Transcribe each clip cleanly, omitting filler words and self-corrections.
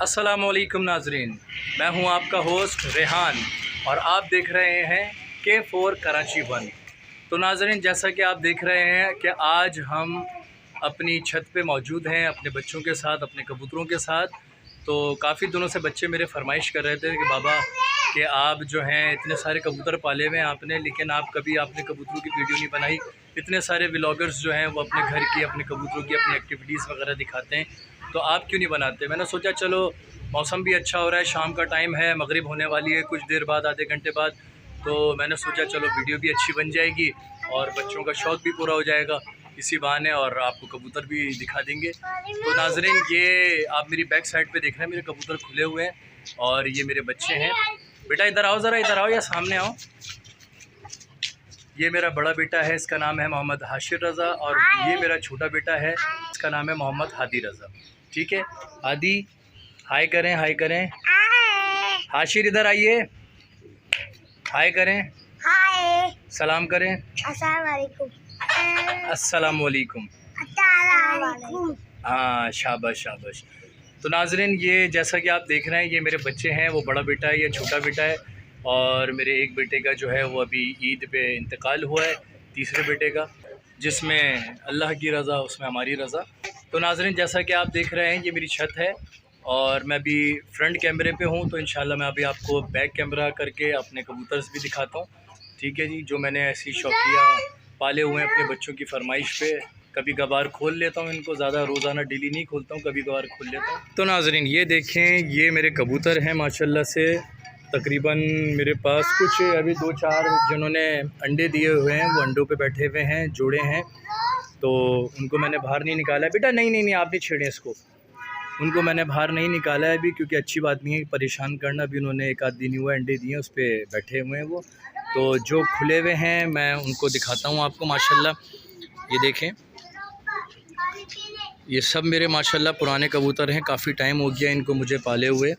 अस्सलामुअलैकुम नाजरीन, मैं हूं आपका होस्ट रेहान और आप देख रहे हैं K4 कराची 1। तो नाजरीन, जैसा कि आप देख रहे हैं कि आज हम अपनी छत पे मौजूद हैं अपने बच्चों के साथ, अपने कबूतरों के साथ। तो काफ़ी दिनों से बच्चे मेरे फरमाइश कर रहे थे कि बाबा कि आप जो हैं इतने सारे कबूतर पाले हुए हैं आपने, लेकिन आप कभी आपने कबूतरों की वीडियो नहीं बनाई। इतने सारे व्लॉगर्स जो हैं वो अपने घर की, अपने कबूतरों की अपनी एक्टिविटीज़ वगैरह दिखाते हैं, तो आप क्यों नहीं बनाते। मैंने सोचा चलो मौसम भी अच्छा हो रहा है, शाम का टाइम है, मगरिब होने वाली है कुछ देर बाद, आधे घंटे बाद। तो मैंने सोचा चलो वीडियो भी अच्छी बन जाएगी और बच्चों का शौक़ भी पूरा हो जाएगा इसी बहाने, और आपको कबूतर भी दिखा देंगे। तो नाजरीन, ये आप मेरी बैक साइड पे देख रहे हैं, मेरे कबूतर खुले हुए हैं और ये मेरे बच्चे हैं। बेटा इधर आओ, ज़रा इधर आओ या सामने आओ। ये मेरा बड़ा बेटा है, इसका नाम है मोहम्मद हाशिर रज़ा, और ये मेरा छोटा बेटा है, इसका नाम है मोहम्मद हादी रज़ा। ठीक है हादी, हाय करें, हाय करें। हाशिर इधर आइए, हाय करें, हाय, सलाम करें। अस्सलामुअलैकुम। हाँ, शाबाश शाबाश। तो नाजरीन, ये जैसा कि आप देख रहे हैं, ये मेरे बच्चे हैं, वो बड़ा बेटा है, ये छोटा बेटा है, और मेरे एक बेटे का जो है वो अभी ईद पे इंतकाल हुआ है, तीसरे बेटे का, जिसमें अल्लाह की रज़ा उसमें हमारी रज़ा। तो नाजरीन, जैसा कि आप देख रहे हैं, ये मेरी छत है और मैं अभी फ्रंट कैमरे पे हूँ, तो इंशाल्लाह मैं अभी आपको बैक कैमरा करके अपने कबूतर्स भी दिखाता हूँ। ठीक है जी, जो मैंने ऐसी शौकिया पाले हुए हैं अपने बच्चों की फरमाइश पे। कभी कभार खोल लेता हूँ इनको, ज़्यादा रोज़ाना डेली नहीं खोलता हूँ, कभी कभार खोल लेता हूँ। तो नाजरीन, ये देखें, ये मेरे कबूतर हैं माशाल्लाह से। तकरीबन मेरे पास कुछ अभी 2-4 जिन्होंने अंडे दिए हुए हैं वो अंडों पे बैठे हुए हैं, जोड़े हैं, तो उनको मैंने बाहर नहीं निकाला है। बेटा नहीं नहीं नहीं, आप नहीं छेड़ें इसको, उनको मैंने बाहर नहीं निकाला है अभी, क्योंकि अच्छी बात नहीं है परेशान करना। अभी उन्होंने एक आध दिन हुआ अंडे दिए, उस पर बैठे हुए हैं वो। तो जो खुले हुए हैं मैं उनको दिखाता हूँ आपको। माशाल्लाह ये देखें, ये सब मेरे माशाल्लाह पुराने कबूतर हैं, काफ़ी टाइम हो गया इनको मुझे पाले हुए।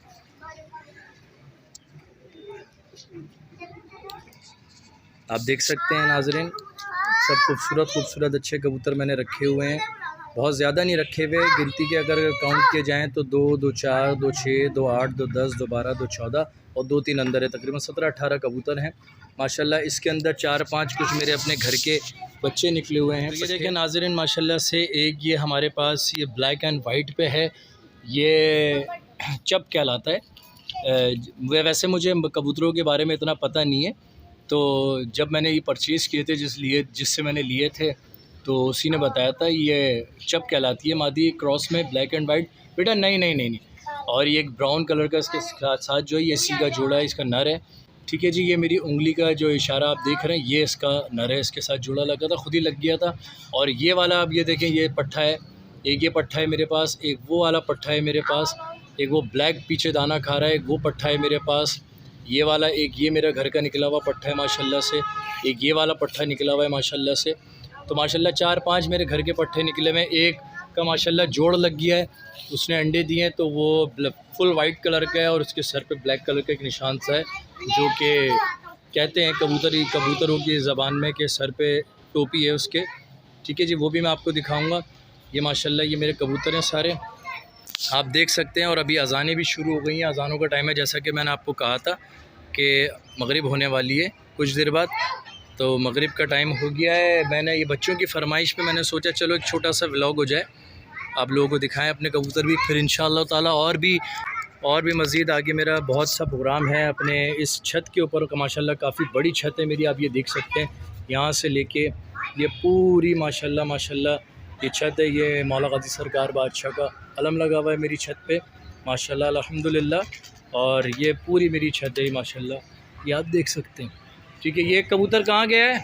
आप देख सकते हैं नाजरीन, सब खूबसूरत खूबसूरत अच्छे कबूतर मैंने रखे हुए हैं, बहुत ज़्यादा नहीं रखे हुए। गिनती के अगर काउंट किए जाएँ तो 2, 2, 4, 2, 6, 2, 8, 2, 10, 2, 12, 2, 14 और 2, 3 अंदर है। तकरीबन 17-18 कबूतर हैं माशाल्लाह। इसके अंदर 4-5 कुछ मेरे अपने घर के बच्चे निकले हुए हैं। ये देखें नाजरीन, माशाल्लाह से एक ये हमारे पास ये ब्लैक एंड वाइट पे है, ये चप कहलाता है। वैसे मुझे कबूतरों के बारे में इतना पता नहीं है, तो जब मैंने ये परचेज़ किए थे जिससे मैंने लिए थे, तो उसी ने बताया था ये चप कहलाती है मादी, क्रॉस में ब्लैक एंड वाइट। बेटा नहीं नहीं नहीं नहीं। और ये एक ब्राउन कलर का इसके साथ जो है ये इसी का जोड़ा है, इसका नर है। ठीक है जी, ये मेरी उंगली का जो इशारा आप देख रहे हैं, ये इसका नर है, इसके साथ जोड़ा लगा था, खुद ही लग गया था। और ये वाला आप ये देखें, ये पट्ठा है, एक ये पट्ठा है मेरे पास, एक वो वाला पट्ठा है मेरे पास, एक वो ब्लैक पीछे दाना खा रहा है, एक वो पट्ठा है मेरे पास, ये वाला एक ये मेरा घर का निकला हुआ पट्ठा है माशाल्लाह से, एक ये वाला पट्ठा निकला हुआ है माशाल्लाह से। तो माशाल्लाह 4-5 मेरे घर के पट्ठे निकले हुए। एक का माशाल्लाह जोड़ लग गया है, उसने अंडे दिए हैं, तो वो फुल वाइट कलर का है और उसके सर पे ब्लैक कलर का एक निशान सा है, जो कि कहते हैं कबूतरों की ज़बान में कि सर पे टोपी है उसके। ठीक है जी, वो भी मैं आपको दिखाऊँगा। ये माशाल्लाह ये मेरे कबूतर हैं सारे, आप देख सकते हैं। और अभी अज़ानें भी शुरू हो गई हैं, अज़ानों का टाइम है, जैसा कि मैंने आपको कहा था कि मगरिब होने वाली है कुछ देर बाद, तो मगरिब का टाइम हो गया है। मैंने ये बच्चों की फरमाइश पे मैंने सोचा चलो एक छोटा सा व्लॉग हो जाए, आप लोगों को दिखाएं अपने कबूतर भी। फिर इंशाअल्लाह ताला और भी मज़ीद आगे मेरा बहुत सा प्रोग्राम है अपने इस छत के ऊपर। माशाल्लाह काफ़ी बड़ी छत है मेरी, आप ये देख सकते हैं, यहाँ से लेके ये पूरी माशाल्लाह ये छत है। ये मौला गाजी सरकार बादशाह का अलम लगा हुआ है मेरी छत पे माशाल्लाह, अल्हम्दुलिल्लाह। और ये पूरी मेरी छत है माशाल्लाह, ये आप देख सकते हैं। ठीक है, ये कबूतर कहाँ गया है,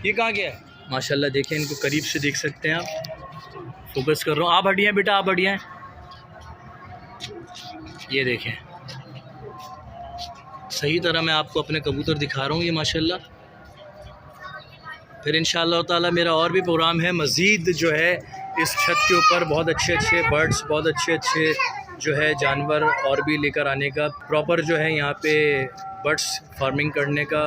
ये कहाँ गया है माशाल्लाह, देखें इनको करीब से देख सकते हैं आप, फोकस कर रहा हूँ। आप हटिए बेटा, आप हटिए, ये देखें सही तरह मैं आपको अपने कबूतर दिखा रहा हूँ ये माशाल्लाह। फिर इंशाअल्लाह ताला मेरा और भी प्रोग्राम है मज़ीद, जो है इस छत के ऊपर बहुत अच्छे बर्ड्स, बहुत अच्छे जो है जानवर और भी लेकर आने का, प्रॉपर जो है यहाँ पे बर्ड्स फार्मिंग करने का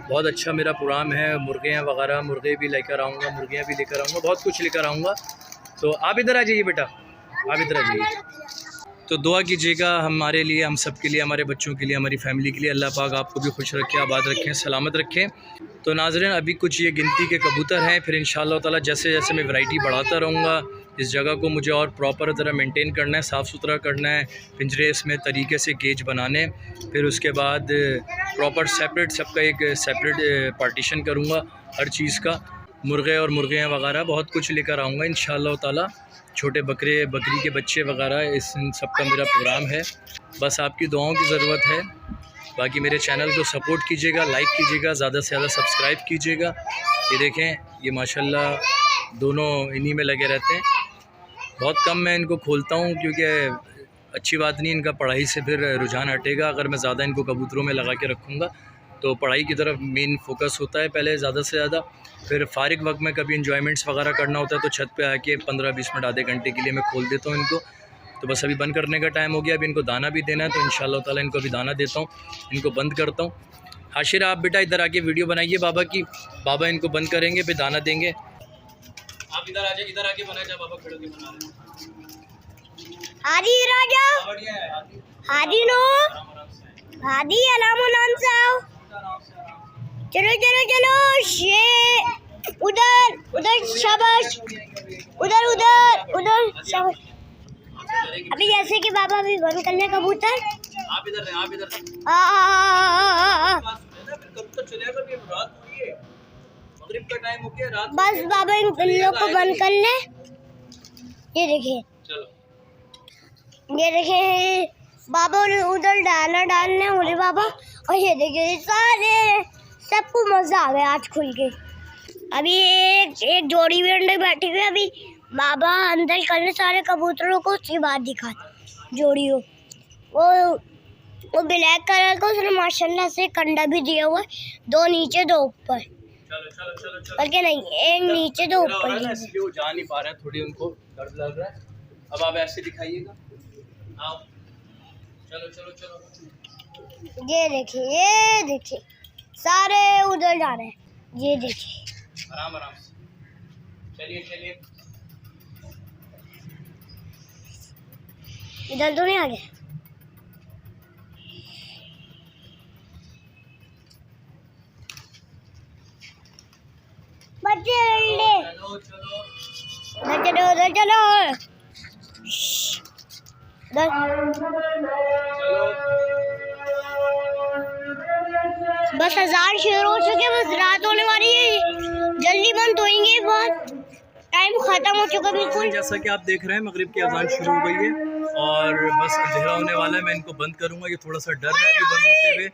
बहुत अच्छा मेरा प्रोग्राम है। मुर्गियाँ वगैरह, मुर्गे भी लेकर आऊँगा, मुर्गियाँ भी लेकर आऊँगा, बहुत कुछ लेकर आऊँगा। तो आप इधर आ जाइए बेटा, आप इधर आ जाइए। तो दुआ कीजिएगा हमारे लिए, हम सब के लिए, हमारे बच्चों के लिए, हमारी फैमिली के लिए। अल्लाह पाक आपको भी खुश रखे, आबाद रखें, सलामत रखें। तो नाज़रीन अभी कुछ ये गिनती के कबूतर हैं, फिर इंशाअल्लाह ताला जैसे जैसे मैं वैरायटी बढ़ाता रहूँगा। इस जगह को मुझे और प्रॉपर तरह मेंटेन करना है, साफ़ सुथरा करना है, पिंजरे इसमें तरीके से केज बनाने, फिर उसके बाद प्रॉपर सेपरेट सबका एक सेपरेट पार्टीशन करूँगा हर चीज़ का। मुर्गे और मुर्गियाँ वगैरह बहुत कुछ लेकर आऊँगा इंशाअल्लाह ताला। छोटे बकरे बकरी के बच्चे वगैरह इस सब का मेरा प्रोग्राम है। बस आपकी दुआओं की ज़रूरत है। बाकी मेरे चैनल को सपोर्ट कीजिएगा, लाइक कीजिएगा, ज़्यादा से ज़्यादा सब्सक्राइब कीजिएगा। ये देखें, ये माशाल्लाह दोनों इन्हीं में लगे रहते हैं। बहुत कम मैं इनको खोलता हूँ क्योंकि अच्छी बात नहीं, इनका पढ़ाई से फिर रुझान हटेगा। अगर मैं ज़्यादा इनको कबूतरों में लगा के रखूँगा तो पढ़ाई की तरफ मेन फोकस होता है पहले ज़्यादा से ज़्यादा। फिर फ़ारिग वक्त में कभी इंजॉयमेंट्स वगैरह करना होता है तो छत पे आके 15-20 मिनट आधे घंटे के लिए मैं खोल देता हूँ इनको। तो बस अभी बंद करने का टाइम हो गया, अभी इनको दाना भी देना है, तो इंशाअल्लाह ताला इनको अभी दाना देता हूँ, इनको बंद करता हूँ। हाशिर आप बेटा इधर आके वीडियो बनाइए बाबा की, बाबा इनको बंद करेंगे फिर दाना देंगे। आप इधर आ जाए, इधर आके बनाए जा, बाबा खड़े होके बना रहे हैं। हादी राजा, बढ़िया है हादी, हादी नो, हादी अलामुनान साहब, चलो चलो चलो, ये उधर उधर शाबाश, उधर उधर उधर शाबाश। अभी जैसे कि बाबा भी बंद कर ले कबूतर। आप इधर रहे, आप इधर रहे। कबूतर चलेगा भी, रात हो रही है, मगरिब का टाइम हो गया, रात। बस बाबा इन लोग को बंद कर ले। ये देखिए, चलो ये देखिए बाबा उधर डालना डालने मुझे बाबा, और ये देखिए सारे सबको मजा आ गया आज खुल के। अभी एक जोड़ी भी अंदर बैठी हुई है। अभी बाबा अंदर करने सारे कबूतरों को उसकी बात दिखा जोड़ी हो, वो ब्लैक कलर का उसने माशाल्लाह से कंडा भी दिया हुआ है, 2 नीचे 2 ऊपर। चलो चलो चलो चलो, बल्कि नहीं, एक नीचे 2 ऊपर। इसलिए वो जा नहीं पा रहे हैं, थोड़ी उनको दर्द लग रहा है। अब आप ऐसे दिखाइएगा, आओ, चलो चलो चलो। ये देखिए सारे उधर जा रहे हैं, ये देखिए आराम आराम से, चलिए चलिए। इधर तो नहीं आ गए। बच्चे चलो चलो उधर चलो बस अज़ान शुरू हो चुके, बस रात होने वाली है, जल्दी बंद होएंगे, बहुत टाइम खत्म हो चुका बिल्कुल। जैसा कि आप देख रहे हैं मगरिब की अज़ान शुरू हो गई है और बस अंधेरा होने वाला है। मैं इनको बंद करूंगा, ये थोड़ा सा डर है अभी बंद होते हुए,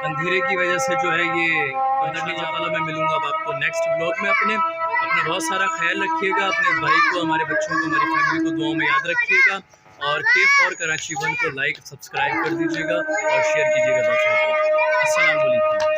अंधेरे की वजह से जो है ये अंदर नहीं जा वाला। मैं मिलूंगा अब आपको नेक्स्ट व्लॉग में। अपना बहुत सारा ख्याल रखिएगा, अपने भाई को, हमारे बच्चों को, हमारी फैमिली को दुआओं में याद रखिएगा और के4 कराची 1 को लाइक सब्सक्राइब कर दीजिएगा और शेयर कीजिएगा। अस्सलाम वालेकुम।